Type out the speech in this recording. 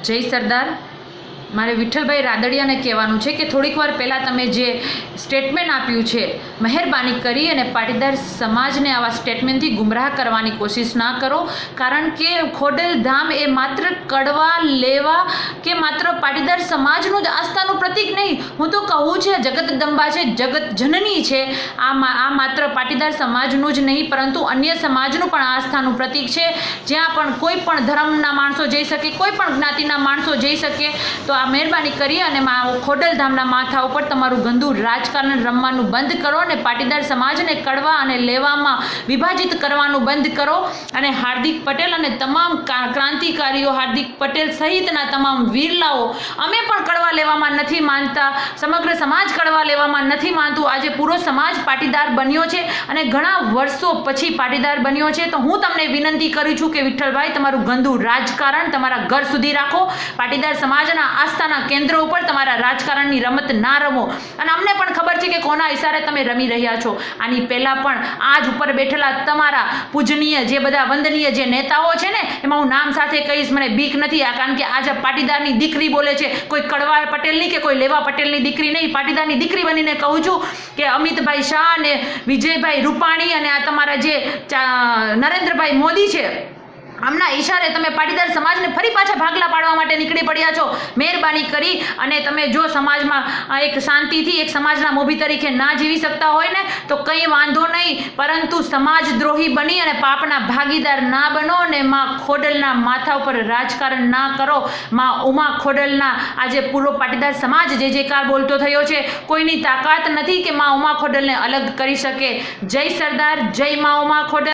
જય સરદાર. મારે વિઠ્ઠલભાઈ રાદડિયાને કહેવાનું છે કે થોડીક વાર પહેલાં તમે જે સ્ટેટમેન્ટ આપ્યું છે, મહેરબાની કરી અને પાટીદાર સમાજને આવા સ્ટેટમેન્ટથી ગુમરાહ કરવાની કોશિશ ના કરો. કારણ કે ખોડલધામ એ માત્ર કડવા લેવા કે માત્ર પાટીદાર સમાજનું જ આસ્થાનું પ્રતીક નહીં, હું તો કહું છે જગતદંબા છે, જગત જનની છે. આ માત્ર પાટીદાર સમાજનું જ નહીં પરંતુ અન્ય સમાજનું પણ આસ્થાનું પ્રતીક છે. જ્યાં પણ કોઈ પણ ધર્મના માણસો જઈ શકે, કોઈ પણ જ્ઞાતિના માણસો જઈ શકે. તો આ મહેરબાની કરી અને ખોડલધામના માથા ઉપર તમારું ગંદુ રાજકારણ રમવાનું બંધ કરો અને પાટીદાર સમાજને કડવા અને લેવામાં વિભાજિત કરવાનું બંધ કરો. અને હાર્દિક પટેલ અને તમામ ક્રાંતિકારીઓ, હાર્દિક પટેલ સહિતના તમામ વીરલાઓ, અમે પણ કડવા લેવામાં નથી માનતા, સમગ્ર સમાજ કડવા લેવામાં નથી માનતું. આજે પૂરો સમાજ પાટીદાર બન્યો છે અને ઘણા વર્ષો પછી પાટીદાર બન્યો છે. તો હું તમને વિનંતી કરું છું કે વિઠ્ઠલભાઈ, તમારું ગંદુ રાજકારણ તમારા ઘર સુધી રાખો. પાટીદાર સમાજના આસ્થાના કેન્દ્રો ઉપર તમારા રાજકારણની રમત ના રમો. અને અમને પણ ખબર છે કે કોના ઇશારે તમે રમી રહ્યા છો. આની પહેલા પણ આજ ઉપર બેઠેલા તમારા પૂજનીય જે બધા વંદનીય જે નેતાઓ છે ને, એમાં હું નામ સાથે કહીશ, મને બીક નથી. કારણ કે આજે પાટીદારની દીકરી બોલે છે, કોઈ કડવા પટેલની કે કોઈ લેવા પટેલની દીકરી નહીં, પાટીદારની દીકરી બનીને કહું છું કે અમિતભાઈ શાહ અને વિજયભાઈ રૂપાણી અને આ તમારા જે નરેન્દ્રભાઈ મોદી છે, આમના ઈશારે તમે પાટીદાર સમાજને ફરી પાછા ભાગલા પાડવા માટે નીકળી પડ્યા છો. મહેરબાની કરી અને તમે જો સમાજમાં એક શાંતિથી એક સમાજના મોભી તરીકે ના જીવી શકતા હોય ને તો કંઈ વાંધો નહીં, પરંતુ સમાજદ્રોહી બની અને પાપના ભાગીદાર ના બનો અને માં ખોડલના માથા ઉપર રાજકારણ ના કરો. માં ઉમા ખોડલના આજે પૂરો પાટીદાર સમાજ જે જેકાર બોલતો થયો છે. કોઈની તાકાત નથી કે માં ઉમા ખોડલને અલગ કરી શકે. જય સરદાર, જય માં ઉમા ખોડલ.